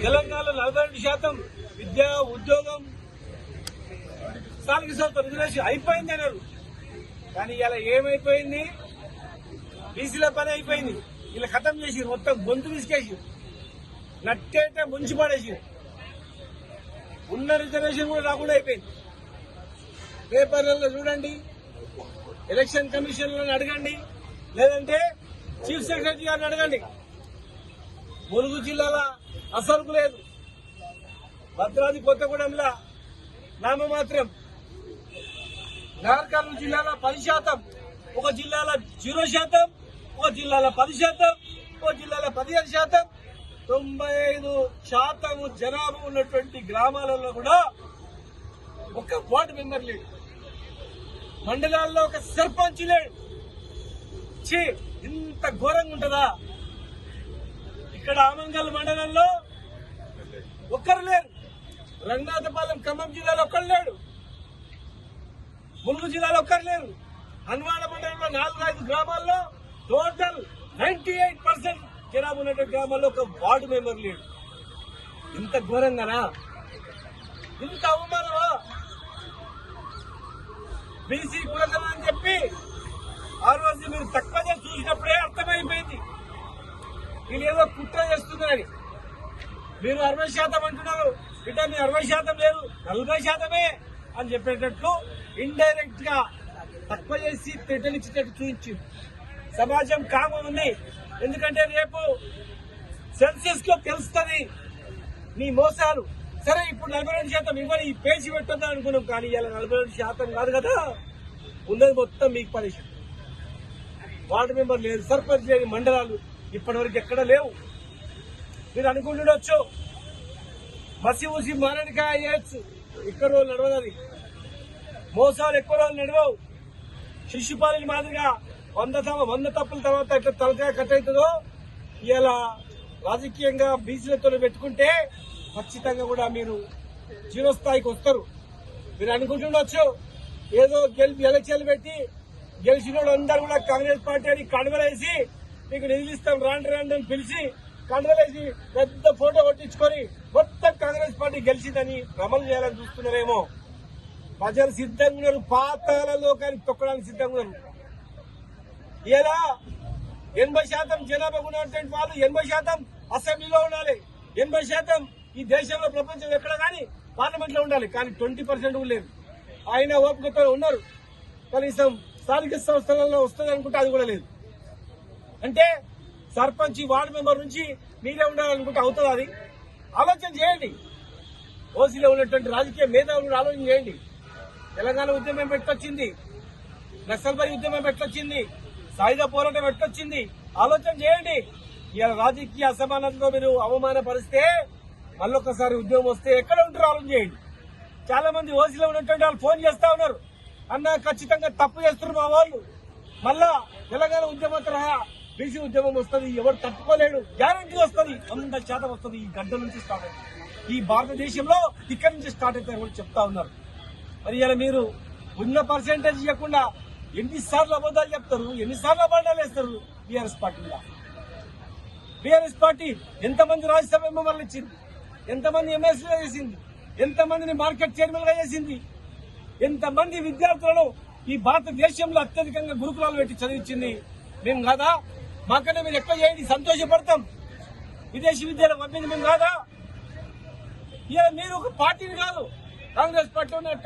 తెలంగాణలో 42% విద్య, ఉద్యోగం, స్థానిక సంస్థ రిజర్వేషన్ అయిపోయింది అన్నారు. కానీ ఇలా ఏమైపోయింది? బీసీల పని అయిపోయింది. ఇలా ఖతం చేసి మొత్తం గొంతు విసికేసి నట్టేట ముంచి పడేసి ఉన్న రిజర్వేషన్ కూడా రాకుండా అయిపోయింది. పేపర్లలో చూడండి, ఎలక్షన్ కమిషన్లను అడగండి, లేదంటే చీఫ్ సెక్రటరీ గారిని అడగండి. ములుగు జిల్లాల అసలుకు లేదు, భద్రాద్రి కొత్తగూడెంలో నామమాత్రం, నాగర్కర్నూలు జిల్లాలో 10%, ఒక జిల్లాలో 0%, ఒక జిల్లాలో 10%, ఒక జిల్లాలో 15%, 95% జనాభా ఉన్నటువంటి గ్రామాలలో కూడా ఒక వార్డు మెంబర్ లేడు, మండలాల్లో ఒక సర్పంచ్ లేడు. ఇంత ఘోరంగా ఉంటుందా? ఇక్కడ ఆమంగల్ మండలంలో ఒక్కరు లేరు, రంగనాథపాలెం ఖమ్మం జిల్లాలో ఒక్కరు లేడు, ములుగు జిల్లాలో ఒక్కరు లేరు, హన్వాడ మండలంలో 4-5 గ్రామాల్లో టోటల్ 98% జనాభా ఉన్నటువంటి గ్రామాల్లో ఒక వార్డు మెంబర్ లేడు. ఇంత ఘోరంగానా? ఇంత అవమానమా? బీసీ కులగలం అని చెప్పి ఆ రోజు మీరు తక్కువ చేసి చూసినప్పుడే అర్థమైపోయింది వీళ్ళు ఏదో కుట్ర చేస్తున్నారని. మీరు 60% అంటున్నారు, ఇట మీరు 60% లేదు 40% అని చెప్పేటట్లు ఇండైరెక్ట్ గా తక్కువ చేసి తిట్టనిచ్చేటట్టు చూపించింది. సమాజం కామం ఉంది. ఎందుకంటే రేపు సెన్సెస్ లో తెలుస్తుంది నీ మోసాలు. సరే, ఇప్పుడు 42% ఇవ్వని ఈ పేజీ పెట్టొద్దని అనుకున్నాం, కానీ ఇలా 42% కాదు కదా, ఉన్నది మొత్తం మీకు పరిశ్రమ. వార్డు మెంబర్ లేదు, సర్పంచ్ లేని మండలాలు ఇప్పటివరకు ఎక్కడ లేవు. మీరు అనుకుంటుండొచ్చు మసి ఊసి మారడికాయ చేయొచ్చు, ఎక్కువ రోజులు నడవదని. మోసాలు ఎక్కువ రోజులు నడవవు. శిశుపాలని మాదిరిగా 100 తప్పుల తర్వాత ఎట్లా తలకాయ కట్ అవుతుందో, ఇలా రాజకీయంగా బీసీలతో పెట్టుకుంటే ఖచ్చితంగా కూడా మీరు చిరస్థాయికి వస్తారు. మీరు అనుకుంటుండొచ్చు ఏదో ఎలక్షన్లు పెట్టి గెలిచిన అందరూ కూడా కాంగ్రెస్ పార్టీ అని కండవలేసి మీకు నిధులిస్తాం రాండి అని పిలిచి కండవలేసి పెద్ద ఫోటో కొట్టించుకొని మొత్తం కాంగ్రెస్ పార్టీ గెలిచిందని అమలు చేయాలని చూస్తున్నారేమో. ప్రజలు సిద్ధంగా ఉన్నారు, పాతాల లోకానికి తొక్కడానికి సిద్ధంగా ఉన్నారు. ఇలా 80% జనాభా ఉన్నటువంటి వాళ్ళు 80% అసెంబ్లీలో ఉండాలి, 80% ఈ దేశంలో ప్రపంచం ఎక్కడ కానీ పార్లమెంట్ లో ఉండాలి, కానీ 20% కూడా లేదు. ఆయన ఓపికతో ఉన్నారు. కనీసం స్థానిక సంస్థలలో వస్తుంది అనుకుంటే అది కూడా లేదు. అంటే సర్పంచ్ వార్డు మెంబర్ నుంచి మీరే ఉండాలనుకుంటే అవుతుంది? అది ఆలోచన చేయండి. ఓసీలో ఉన్నటువంటి రాజకీయ మేధావులు ఆలోచన చేయండి. తెలంగాణ ఉద్యమం పెట్టొచ్చింది, నక్సల్బరీ ఉద్యమం పెట్టొచ్చింది, సాయుధ పోరాటం పెట్టొచ్చింది. ఆలోచన చేయండి. ఇలా రాజకీయ అసమానతతో మీరు అవమానపరిస్తే మళ్ళొక్కసారి ఉద్యమం వస్తే ఎక్కడ ఉంటారో ఆలోచన చేయండి. చాలా మంది ఓసీలో ఉన్నటువంటి వాళ్ళు ఫోన్ చేస్తా ఉన్నారు, అన్న ఖచ్చితంగా తప్పు చేస్తున్నారు మా వాళ్ళు, మళ్ళా తెలంగాణ ఉద్యమం తరహా బీసీ ఉద్యమం వస్తుంది, ఎవరు తట్టుకోలేడు, గ్యారంటీ వస్తుంది, 100% వస్తుంది. ఈ గడ్డ నుంచి స్టార్ట్ అవుతుంది, ఈ భారతదేశంలో ఇక్కడి నుంచి స్టార్ట్ అవుతాయని కూడా చెప్తా ఉన్నారు. మరి ఇలా మీరు ఉన్న పర్సెంటేజ్ ఇవ్వకుండా ఎన్నిసార్లు అబద్దాలు చెప్తారు, ఎన్నిసార్లు అబద్దాలు వేస్తారు? బీఆర్ఎస్ పార్టీలో బీఆర్ఎస్ పార్టీ ఎంతమంది రాజ్యసభ మెంబర్లు ఇచ్చింది, ఎంతమంది ఎమ్మెల్సీలు చేసింది, ఎంతమందిని మార్కెట్ చైర్మన్ గా చేసింది, ఎంతమంది విద్యార్థులను ఈ భారతదేశంలో అత్యధికంగా గురుకులాలు పెట్టి చదివించింది మేము కాదా? మాకన్నా మీరు ఎక్కువ చేయండి, సంతోషపడతాం. విదేశీ విద్యలో పంపింది మేము కాదా? ఇలా మీరు ఒక పార్టీని కాదు, కాంగ్రెస్ పార్టీ ఉన్న